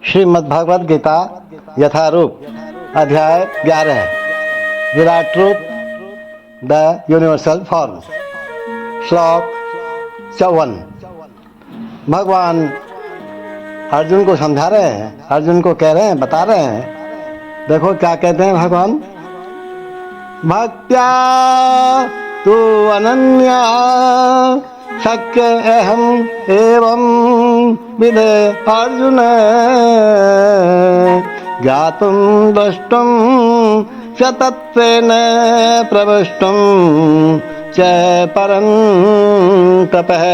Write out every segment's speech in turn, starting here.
श्रीमद् भगवद गीता यथारूप अध्याय 11 Virat truth the universal form. श्लोक 54। भगवान अर्जुन को समझा रहे हैं, अर्जुन को कह रहे हैं, बता रहे हैं। देखो क्या कहते हैं भगवान। भक्त्या तु अनन्या शक्य अहम एवं विदे अर्जुन ज्ञातुं द्रष्टुं च तत्त्वेन प्रविष्टुं च परन्तपः।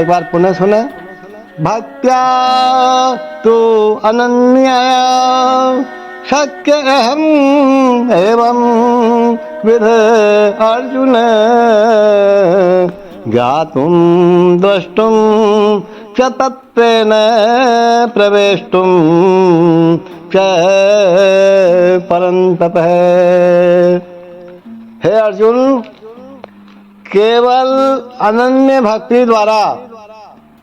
एक बार पुनः सुने। भक्त्या तु अनन्या शक्य अहम एवं विद अर्जुन ज्ञातुं द्रष्टुं च तत्त्वेन प्रवेष्टुं च परन्तपः। हे अर्जुन, केवल अनन्य भक्ति द्वारा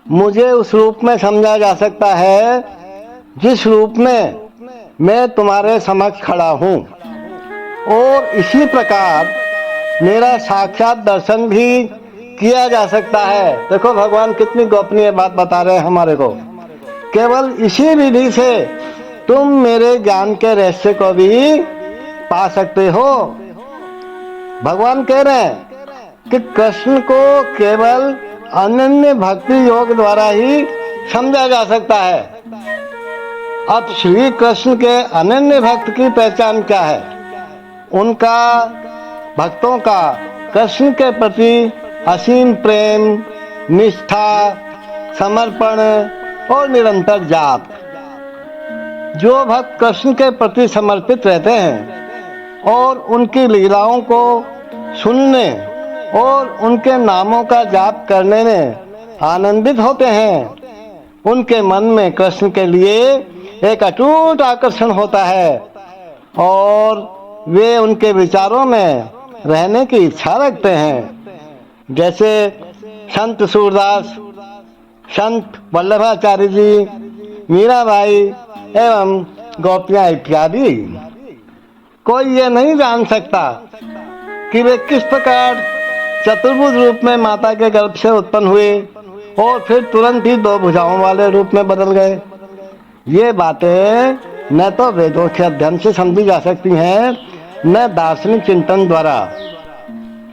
मुझे उस रूप में समझा जा सकता है जिस रूप में मैं तुम्हारे समक्ष खड़ा हूँ, और इसी प्रकार मेरा साक्षात दर्शन भी किया जा सकता है। देखो भगवान कितनी गोपनीय बात बता रहे हैं हमारे को। केवल इसी विधि से तुम मेरे ज्ञान के रहस्य को भी पा सकते हो। भगवान कह रहे हैं कि कृष्ण को केवल अनन्य भक्ति योग द्वारा ही समझा जा सकता है। अब श्री कृष्ण के अनन्य भक्त की पहचान क्या है? उनका, भक्तों का कृष्ण के प्रति असीम प्रेम, निष्ठा, समर्पण और निरंतर जाप। जो भक्त कृष्ण के प्रति समर्पित रहते हैं और उनकी लीलाओं को सुनने और उनके नामों का जाप करने में आनंदित होते हैं, उनके मन में कृष्ण के लिए एक अटूट आकर्षण होता है और वे उनके विचारों में रहने की इच्छा रखते हैं। जैसे संत सूरदास, संत वल्लभाचार्य जी, मीराबाई एवं गोपियां इत्यादि। कोई ये नहीं जान सकता कि वे किस प्रकार चतुर्भुज रूप में माता के गर्भ से उत्पन्न हुए और फिर तुरंत ही दो भुजाओं वाले रूप में बदल गए। ये बातें न तो वेदों के अध्ययन से समझी जा सकती हैं, न दार्शनिक चिंतन द्वारा।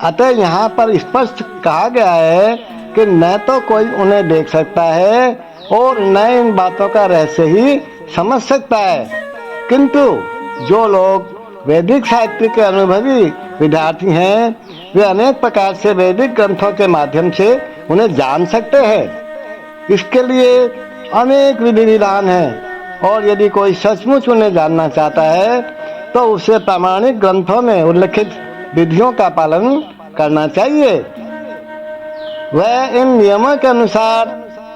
अतः यहाँ पर स्पष्ट कहा गया है कि न तो कोई उन्हें देख सकता है और न इन बातों का रहस्य ही समझ सकता है, किंतु जो लोग वैदिक साहित्य के अनुभवी विद्यार्थी हैं, वे अनेक प्रकार से वैदिक ग्रंथों के माध्यम से उन्हें जान सकते हैं। इसके लिए अनेक विधि विधान हैं, और यदि कोई सचमुच उन्हें जानना चाहता है तो उसे प्रामाणिक ग्रंथों में उल्लिखित विधियों का पालन करना चाहिए। वह इन नियमों के अनुसार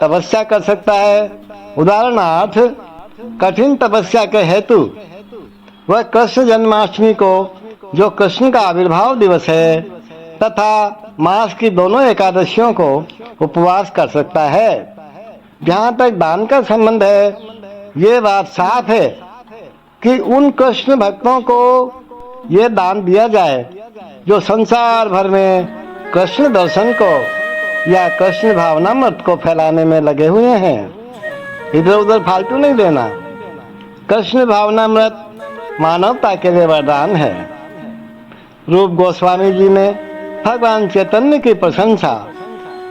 तपस्या कर सकता है। उदाहरणार्थ, कठिन तपस्या के हेतु वह कृष्ण जन्माष्टमी को, जो कृष्ण का आविर्भाव दिवस है, तथा मास की दोनों एकादशियों को उपवास कर सकता है। जहाँ तक दान का संबंध है, ये बात साफ है कि उन कृष्ण भक्तों को ये दान दिया जाए जो संसार भर में कृष्ण दर्शन को या कृष्ण भावनामृत को फैलाने में लगे हुए हैं। इधर उधर फालतू नहीं देना। कृष्ण भावनामृत मानवता के लिए वरदान है। रूप गोस्वामी जी ने भगवान चैतन्य की प्रशंसा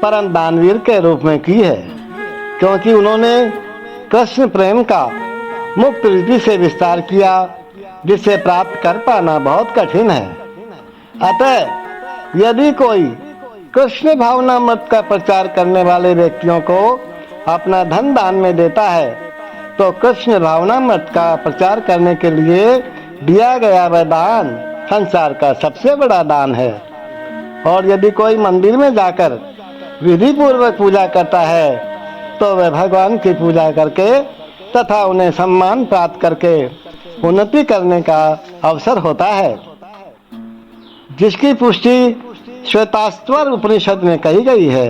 परम दानवीर के रूप में की है, क्योंकि उन्होंने कृष्ण प्रेम का मुक्त रीति से विस्तार किया, जिसे प्राप्त कर पाना बहुत कठिन है। अतः यदि कोई कृष्ण भावनामृत का प्रचार करने वाले व्यक्तियों को अपना धन दान में देता है, तो कृष्ण भावनामृत का प्रचार करने के लिए दिया गया वह दान संसार का सबसे बड़ा दान है। और यदि कोई मंदिर में जाकर विधि पूर्वक पूजा करता है, तो वह भगवान की पूजा करके तथा उन्हें सम्मान प्राप्त करके उन्नति करने का अवसर होता है, जिसकी पुष्टि श्वेताश्वर उपनिषद में कही गई है।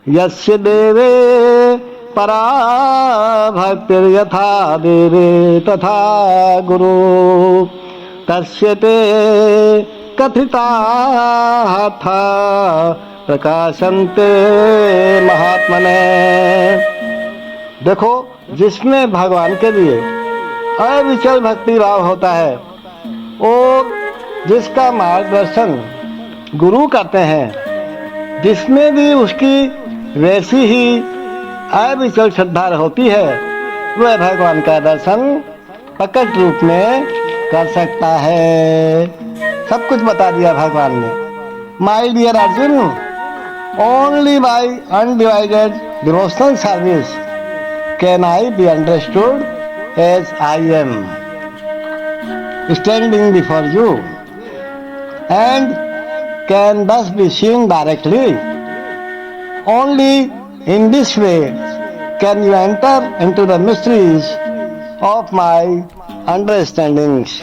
यस्य देवे परा भक्तिर्यथा देवे तथा गुरु तस्य ते कथिता था प्रकाशन्ते महात्मने। देखो, जिसमें भगवान के लिए अविचल भक्ति भाव होता है और जिसका मार्गदर्शन गुरु करते हैं, जिसमें भी उसकी वैसी ही अविचल श्रद्धा होती है, वह भगवान का दर्शन प्रकट रूप में कर सकता है। सब कुछ बता दिया भगवान ने। My dear Arjun, only by undivided devotional service can I be understood as I am standing before you and can thus be seen directly. Only in this way can you enter into the mysteries of my understandings.